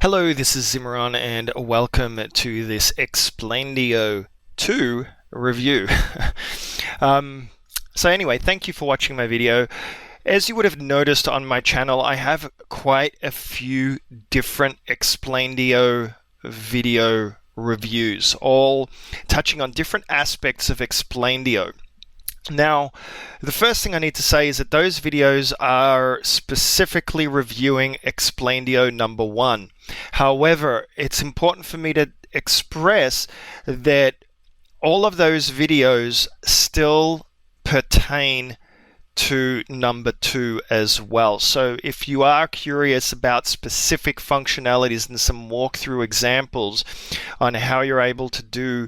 Hello, this is Zimran and welcome to this Explaindio 2 review. So anyway, thank you for watching my video. As you would have noticed on my channel, I have quite a few different Explaindio video reviews, all touching on different aspects of Explaindio. Now, the first thing I need to say is that those videos are specifically reviewing Explaindio number 1. However, it's important for me to express that all of those videos still pertain to number 2 as well. So if you are curious about specific functionalities and some walkthrough examples on how you're able to do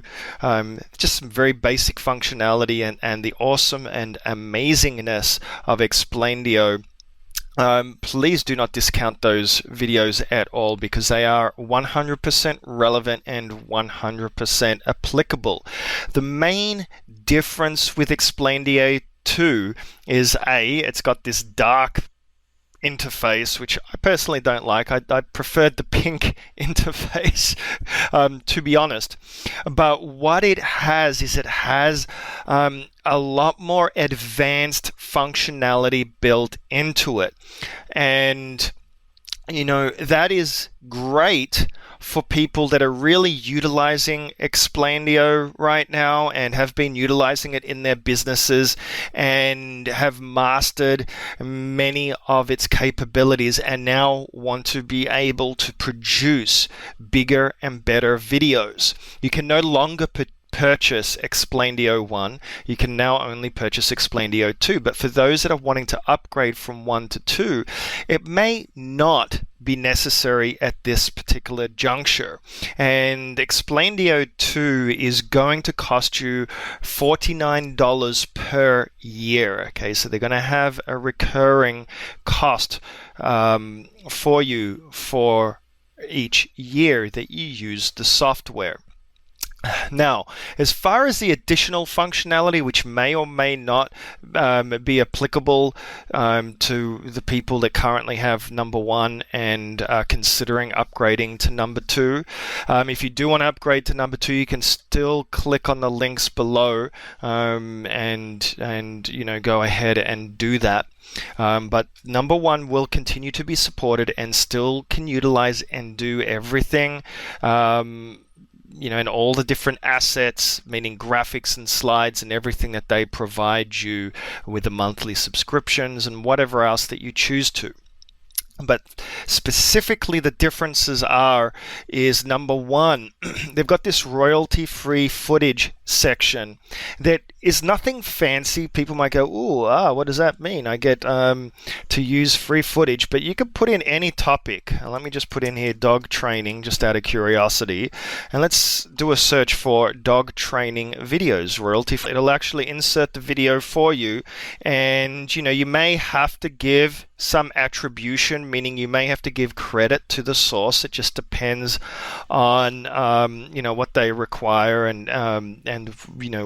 just some very basic functionality and the awesome and amazingness of Explaindio, please do not discount those videos at all, because they are 100% relevant and 100% applicable. The main difference with Explaindio 2 is it's got this dark interface, which I personally don't like. I preferred the pink interface, to be honest. But what it has is a lot more advanced functionality built into it. And that is great for people that are really utilizing Explaindio right now and have been utilizing it in their businesses and have mastered many of its capabilities and now want to be able to produce bigger and better videos. You can no longer purchase Explaindio 1, you can now only purchase Explaindio 2. But for those that are wanting to upgrade from 1 to 2, it may not be necessary at this particular juncture. And Explaindio 2 is going to cost you $49 per year. Okay, so they're going to have a recurring cost for you for each year that you use the software. Now, as far as the additional functionality, which may or may not be applicable to the people that currently have number 1 and are considering upgrading to number 2, if you do want to upgrade to number 2, you can still click on the links below and go ahead and do that. But number 1 will continue to be supported and still can utilize and do everything. And all the different assets, meaning graphics and slides and everything that they provide you with the monthly subscriptions and whatever else that you choose to. But specifically the differences is number 1, they've got this royalty-free footage section that is nothing fancy. People might go, what does that mean? I get to use free footage, but you could put in any topic. Let me just put in here dog training, just out of curiosity, and let's do a search for dog training videos, royalty. It'll actually insert the video for you, and you may have to give some attribution, meaning you may have to give credit to the source. It just depends on what they require and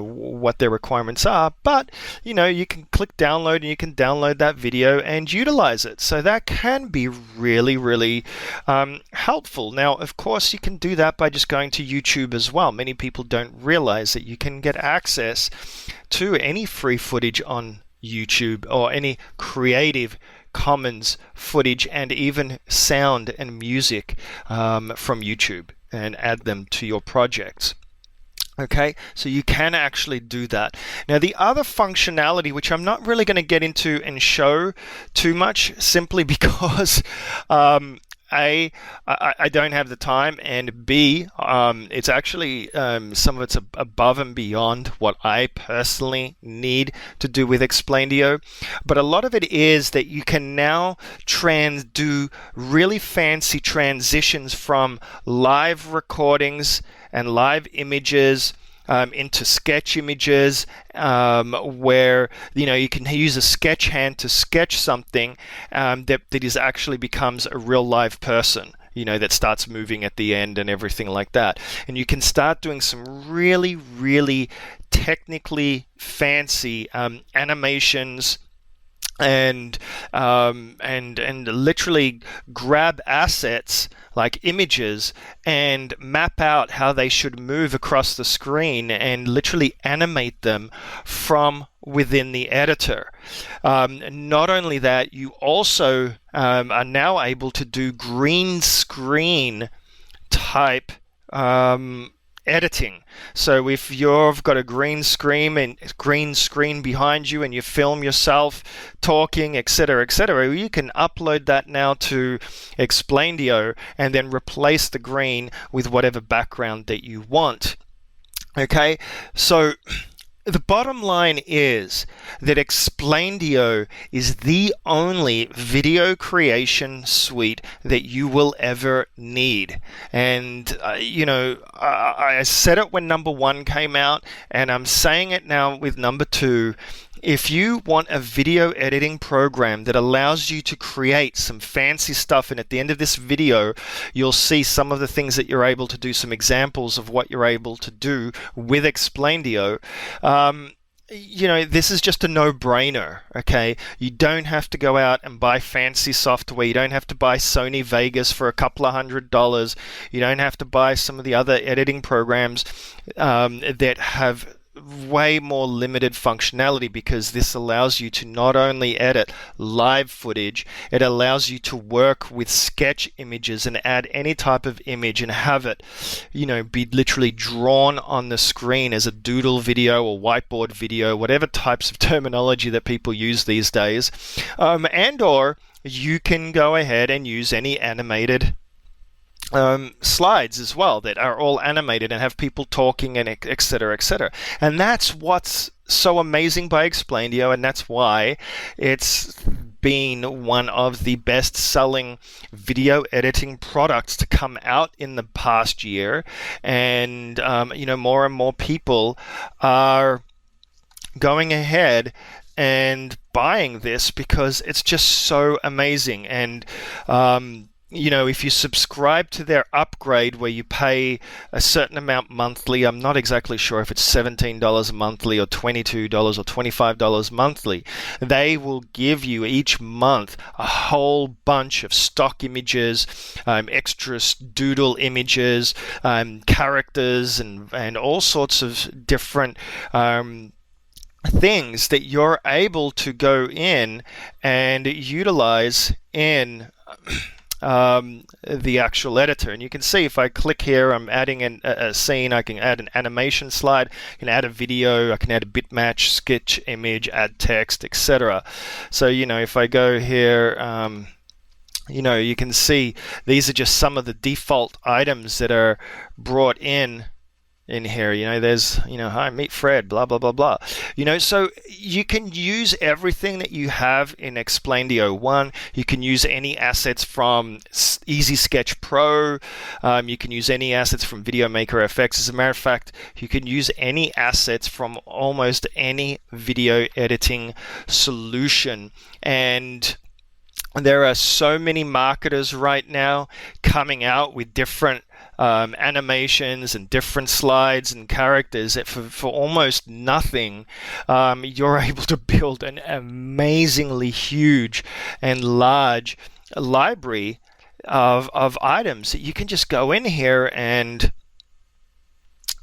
what their requirements are. But you can click download and you can download that video and utilize it. So that can be really, really helpful. Now, of course, you can do that by just going to YouTube as well. Many people don't realize that you can get access to any free footage on YouTube or any Creative Commons footage and even sound and music from YouTube and add them to your projects. Okay, so you can actually do that. Now, the other functionality, which I'm not really going to get into and show too much, simply because I don't have the time, and B, it's actually some of it's above and beyond what I personally need to do with Explaindio. But a lot of it is that you can now do really fancy transitions from live recordings and live images into sketch images, where you can use a sketch hand to sketch something that is actually becomes a real live person, that starts moving at the end and everything like that. And you can start doing some really, really technically fancy animations and literally grab assets like images and map out how they should move across the screen and literally animate them from within the editor. Not only that, you also are now able to do green screen type editing. So if you've got a green screen behind you and you film yourself talking, etc., you can upload that now to Explaindio and then replace the green with whatever background that you want. Okay, so the bottom line is that Explaindio is the only video creation suite that you will ever need. And, I said it when number 1 came out, and I'm saying it now with number 2. If you want a video editing program that allows you to create some fancy stuff, and at the end of this video, you'll see some of the things that you're able to do, some examples of what you're able to do with Explaindio, this is just a no-brainer, okay? You don't have to go out and buy fancy software. You don't have to buy Sony Vegas for a couple of $100. You don't have to buy some of the other editing programs that have way more limited functionality, because this allows you to not only edit live footage, it allows you to work with sketch images and add any type of image and have it, be literally drawn on the screen as a doodle video or whiteboard video, whatever types of terminology that people use these days. And or you can go ahead and use any animated slides as well that are all animated and have people talking and etc. And that's what's so amazing by Explaindio, and that's why it's been one of the best-selling video editing products to come out in the past year. And more and more people are going ahead and buying this because it's just so amazing. And if you subscribe to their upgrade where you pay a certain amount monthly, I'm not exactly sure if it's $17 monthly or $22 or $25 monthly, they will give you each month a whole bunch of stock images, extra doodle images, characters, and all sorts of different things that you're able to go in and utilize in the actual editor. And you can see if I click here, I'm adding a scene. I can add an animation slide, I can add a video, I can add a bitmatch, sketch image, add text, etc. So if I go here, you can see these are just some of the default items that are brought in here. There's hi, meet Fred, blah blah blah blah. So you can use everything that you have in Explaindio 1. You can use any assets from Easy Sketch Pro. You can use any assets from Video Maker FX. As a matter of fact, you can use any assets from almost any video editing solution. And there are so many marketers right now coming out with different animations and different slides and characters that for almost nothing, you're able to build an amazingly huge and large library of items that you can just go in here and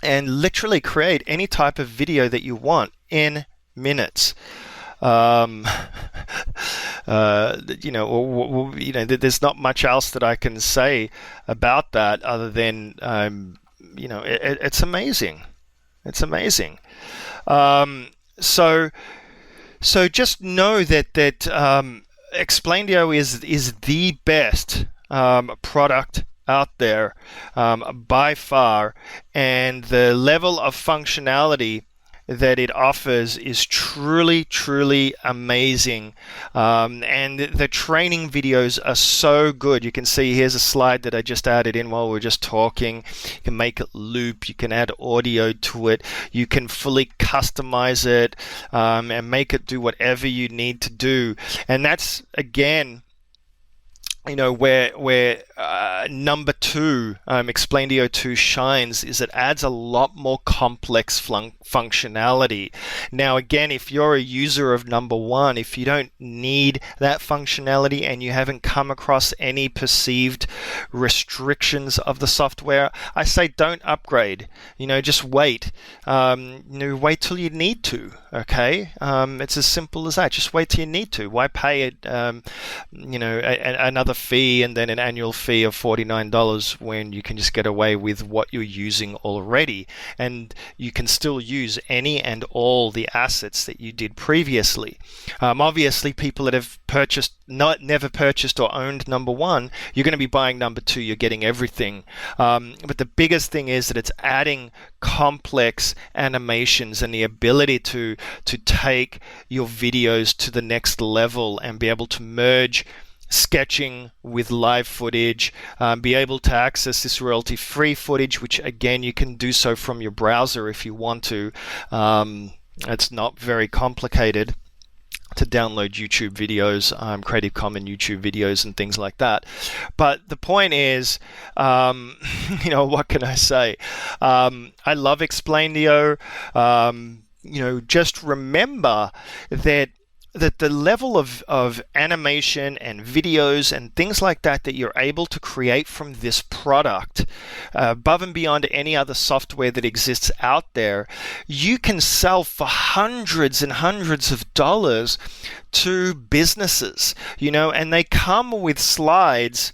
literally create any type of video that you want in minutes. There's not much else that I can say about that other than, it's amazing. It's amazing. So just know that Explaindio is the best product out there by far, and the level of functionality that it offers is truly amazing, and the training videos are so good. You can see here's a slide that I just added in while we are just talking. You can make it loop, you can add audio to it, you can fully customize it and make it do whatever you need to do. And that's again where number two, Explaindio 2 shines is it adds a lot more complex functionality. Now, again, if you're a user of number one, if you don't need that functionality and you haven't come across any perceived restrictions of the software, I say don't upgrade. Just wait. Wait till you need to. Okay, it's as simple as that. Just wait till you need to. Why pay it? Another fee and then an annual fee of $49 when you can just get away with what you're using already, and you can still use any and all the assets that you did previously. Obviously, people that have never purchased or owned number one, you're going to be buying number two. You're getting everything, but the biggest thing is that it's adding complex animations and the ability to take your videos to the next level and be able to merge sketching with live footage, be able to access this royalty-free footage, which again you can do so from your browser if you want to. It's not very complicated to download YouTube videos, Creative Commons YouTube videos and things like that. But the point is, what can I say? I love Explaindio. Just remember that the level of animation and videos and things like that you're able to create from this product, above and beyond any other software that exists out there, you can sell for hundreds and hundreds of dollars to businesses, and they come with slides.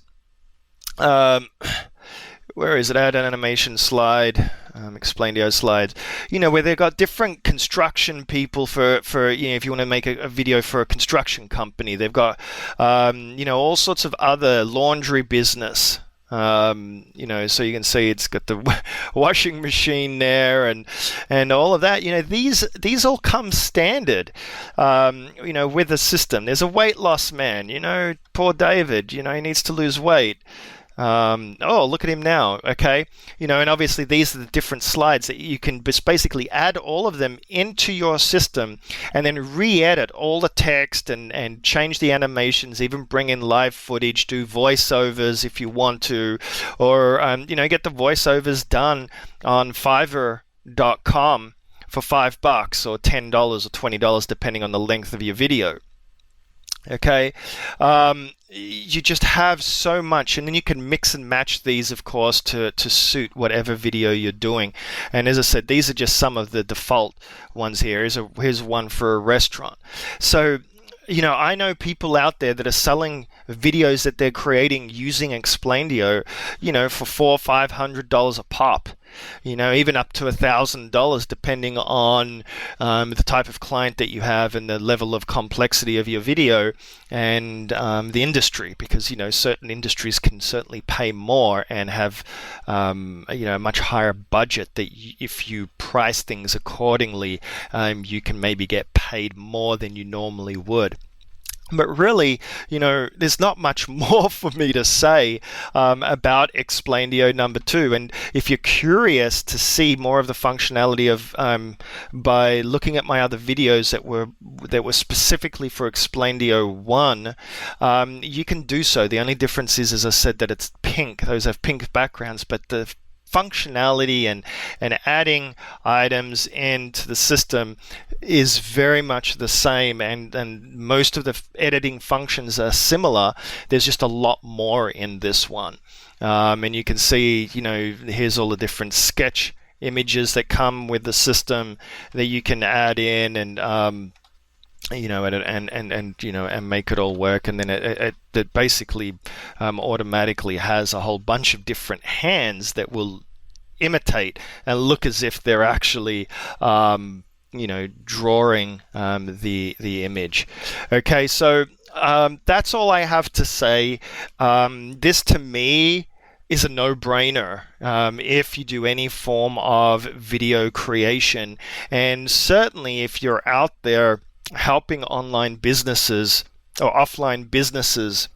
Where is it? Add an animation slide, Explaindio slides, where they've got different construction people for if you want to make a video for a construction company. They've got, all sorts of other laundry business. So you can see it's got the washing machine there and all of that. These all come standard, with the system. There's a weight loss man, poor David, he needs to lose weight. Look at him now. Okay. And obviously these are the different slides that you can just basically add all of them into your system and then re-edit all the text and change the animations, even bring in live footage, do voiceovers if you want to, or, get the voiceovers done on Fiverr.com for $5 or $10 or $20, depending on the length of your video. Okay, you just have so much, and then you can mix and match these, of course, to suit whatever video you're doing. And as I said, these are just some of the default ones here. Here's one for a restaurant. So, I know people out there that are selling videos that they're creating using Explaindio, for $400 or $500 a pop. Even up to $1,000, depending on the type of client that you have and the level of complexity of your video and the industry, because certain industries can certainly pay more and have a much higher budget that if you price things accordingly, you can maybe get paid more than you normally would. But really, there's not much more for me to say about Explaindio number 2. And if you're curious to see more of the functionality of by looking at my other videos that were specifically for Explaindio 1, you can do so. The only difference is, as I said, that it's pink. Those have pink backgrounds, but the functionality and adding items into the system is very much the same, and most of the editing functions are similar. There's just a lot more in this one, and you can see, here's all the different sketch images that come with the system that you can add in and and make it all work, and then it basically automatically has a whole bunch of different hands that will imitate and look as if they're actually drawing the image. Okay, so that's all I have to say. This to me is a no-brainer if you do any form of video creation, and certainly if you're out there helping online businesses or offline businesses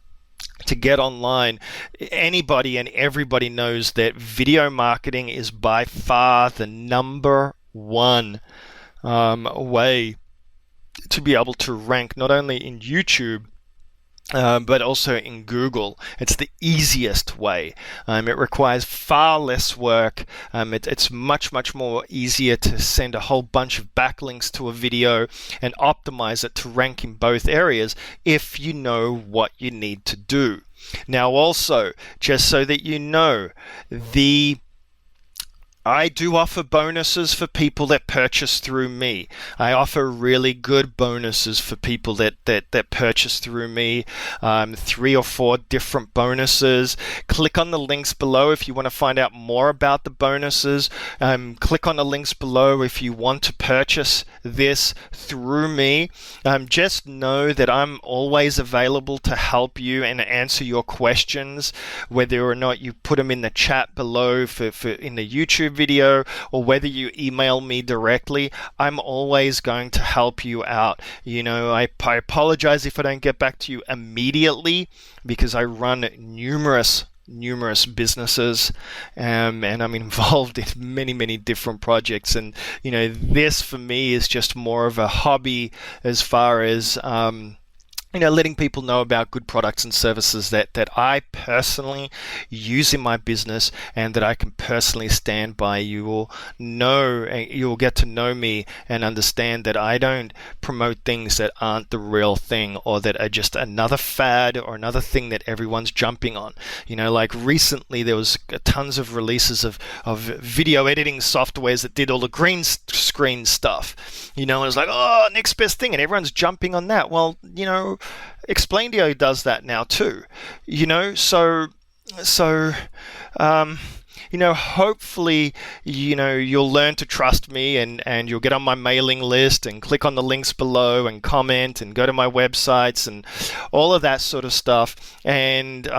to get online. Anybody and everybody knows that video marketing is by far the number one way to be able to rank not only in YouTube but also in Google. It's the easiest way. It requires far less work. It's much, much more easier to send a whole bunch of backlinks to a video and optimize it to rank in both areas if you know what you need to do. Now, also, just so that you know, I do offer bonuses for people that purchase through me. I offer really good bonuses for people that purchase through me. 3 or 4 different bonuses. Click on the links below if you want to find out more about the bonuses. Click on the links below if you want to purchase this through me. Just know that I'm always available to help you and answer your questions, whether or not you put them in the chat below for in the YouTube video, or whether you email me directly. I'm always going to help you out. I apologize if I don't get back to you immediately, because I run numerous businesses, and I'm involved in many different projects, and this for me is just more of a hobby as far as letting people know about good products and services that I personally use in my business and that I can personally stand by. You will get to know me and understand that I don't promote things that aren't the real thing, or that are just another fad or another thing that everyone's jumping on. Like recently there was tons of releases of video editing softwares that did all the green screen stuff. It was like, oh, next best thing, and everyone's jumping on that. Well, Explaindio does that now too, hopefully, you'll learn to trust me, and you'll get on my mailing list and click on the links below and comment and go to my websites and all of that sort of stuff, and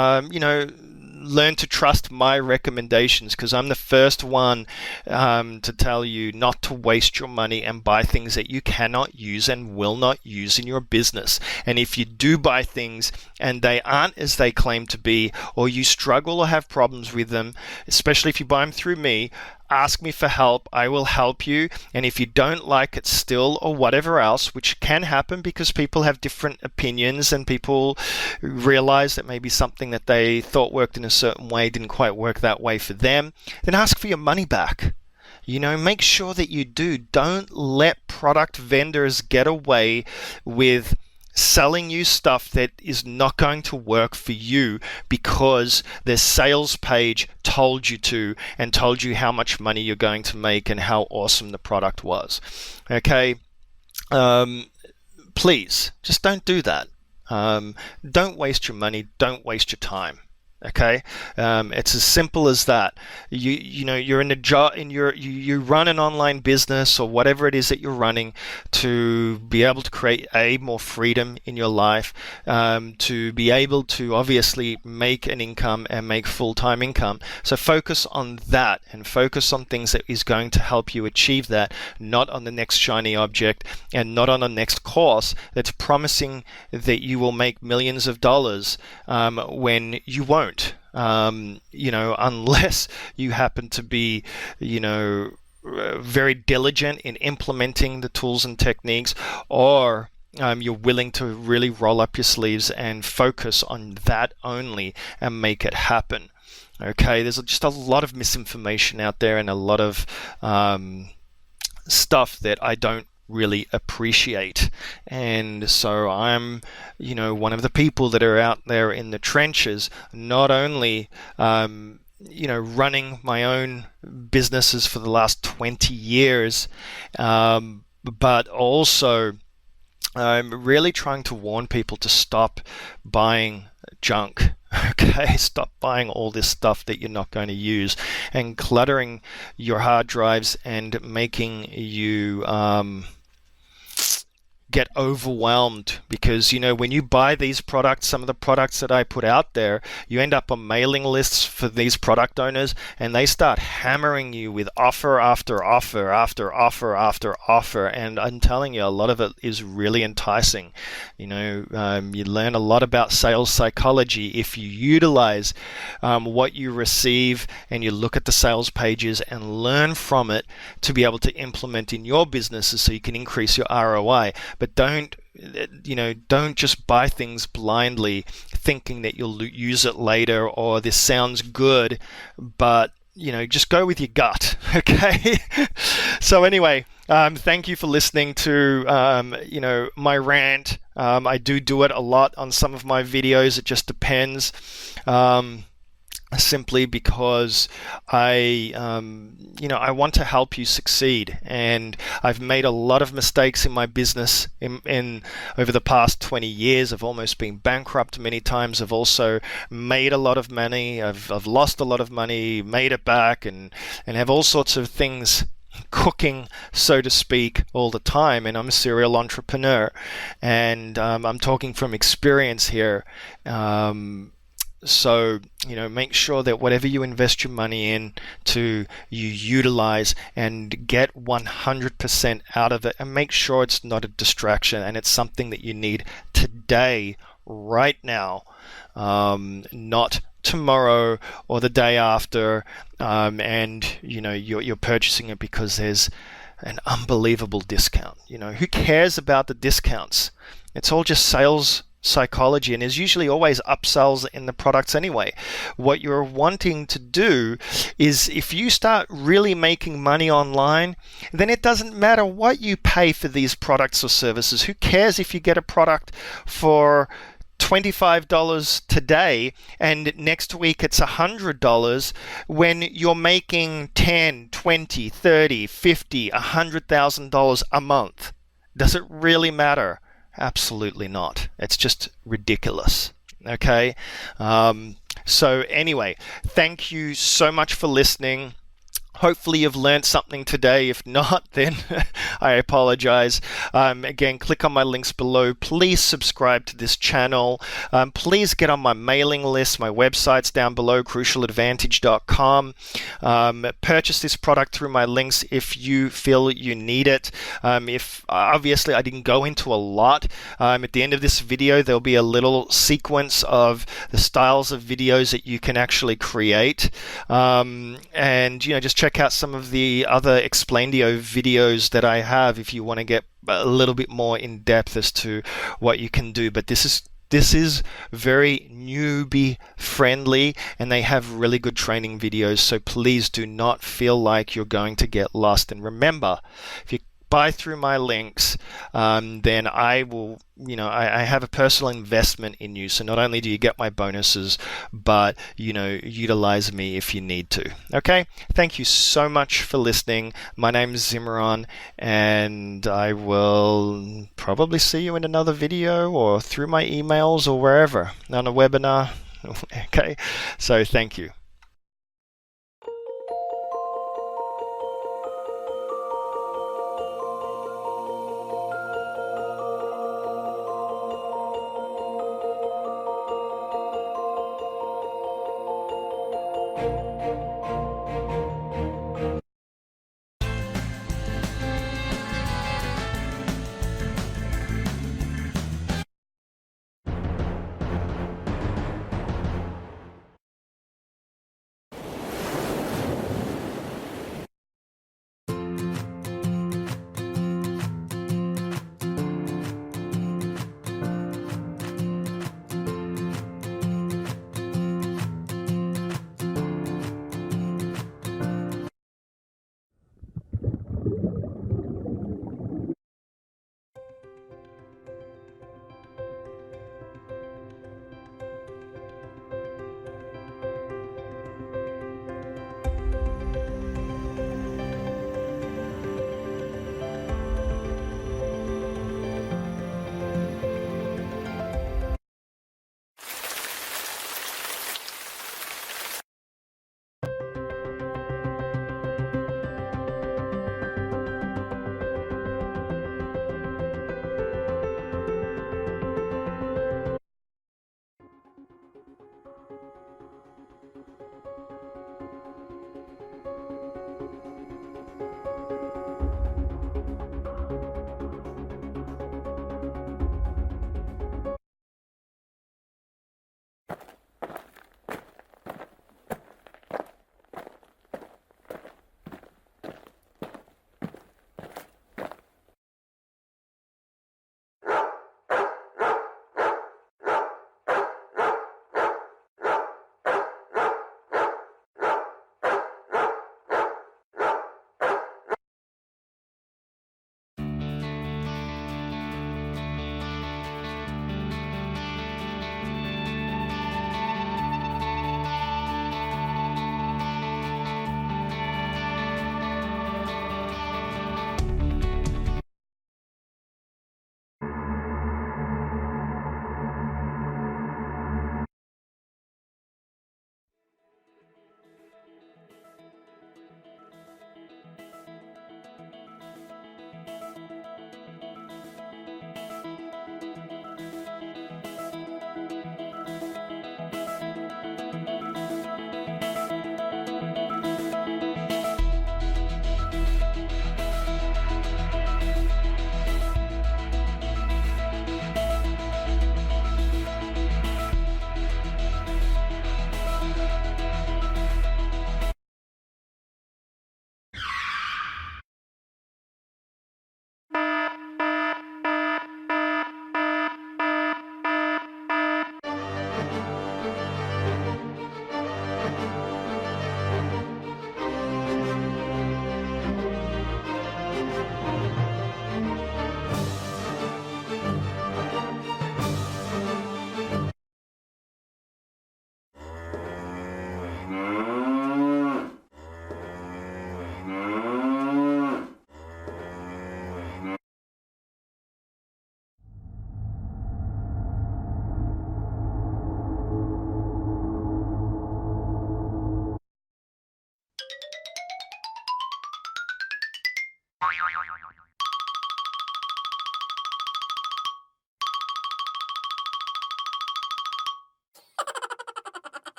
learn to trust my recommendations, because I'm the first one to tell you not to waste your money and buy things that you cannot use and will not use in your business. And if you do buy things and they aren't as they claim to be, or you struggle or have problems with them, especially if you buy them through me, ask me for help. I will help you. And if you don't like it still, or whatever else, which can happen because people have different opinions and people realize that maybe something that they thought worked in a certain way didn't quite work that way for them, then ask for your money back. Make sure that you do. Don't let product vendors get away with selling you stuff that is not going to work for you because their sales page told you to, and told you how much money you're going to make and how awesome the product was. Okay? Please, just don't do that. Don't waste your money. Don't waste your time. Okay, it's as simple as that. You're in a job, you run an online business or whatever it is that you're running to be able to create more freedom in your life, to be able to obviously make an income and make full-time income. So focus on that, and focus on things that is going to help you achieve that, not on the next shiny object, and not on the next course that's promising that you will make millions of dollars when you won't. Unless you happen to be, very diligent in implementing the tools and techniques, or you're willing to really roll up your sleeves and focus on that only and make it happen. Okay, there's just a lot of misinformation out there, and a lot of stuff that I don't really appreciate. And so I'm one of the people that are out there in the trenches, not only running my own businesses for the last 20 years, but also really trying to warn people to stop buying junk. Okay, stop buying all this stuff that you're not going to use, and cluttering your hard drives and making you get overwhelmed, because when you buy these products, some of the products that I put out there, you end up on mailing lists for these product owners, and they start hammering you with offer after offer after offer after offer, and I'm telling you, a lot of it is really enticing. You learn a lot about sales psychology if you utilize what you receive, and you look at the sales pages and learn from it to be able to implement in your businesses so you can increase your ROI. But don't don't just buy things blindly thinking that you'll use it later or this sounds good, but just go with your gut. Okay. So anyway, thank you for listening to my rant. I do it a lot on some of my videos. It just depends. Simply because I want to help you succeed, and I've made a lot of mistakes in my business in over the past 20 years. I've almost been bankrupt many times. I've also made a lot of money. I've lost a lot of money, made it back, and have all sorts of things cooking, so to speak, all the time. And I'm a serial entrepreneur, and I'm talking from experience here. So, make sure that whatever you invest your money in you utilize and get 100% out of it, and make sure it's not a distraction and it's something that you need today, right now, not tomorrow or the day after, and you're purchasing it because there's an unbelievable discount. Who cares about the discounts? It's all just sales psychology, and there's usually always upsells in the products anyway. What you're wanting to do is, if you start really making money online, then it doesn't matter what you pay for these products or services. Who cares if you get a product for $25 today and next week it's $100, when you're making $10, $20, $30, $50, $100,000 a month? Does it really matter? Absolutely not. It's just ridiculous. Okay. So anyway, thank you so much for listening. Hopefully you've learned something today. If not, then I apologize. Again, click on my links below. Please subscribe to this channel. Please get on my mailing list. My website's down below, crucialadvantage.com. Purchase this product through my links if you feel you need it. If obviously I didn't go into a lot. At the end of this video, there'll be a little sequence of the styles of videos that you can actually create. And just check out some of the other Explaindio videos that I have if you want to get a little bit more in depth as to what you can do. But this is very newbie friendly, and they have really good training videos, so please do not feel like you're going to get lost. And remember, if you buy through my links, then I will, I have a personal investment in you. So not only do you get my bonuses, but, utilize me if you need to. Okay. Thank you so much for listening. My name is Zimmeron, and I will probably see you in another video or through my emails or wherever on a webinar. Okay. So thank you.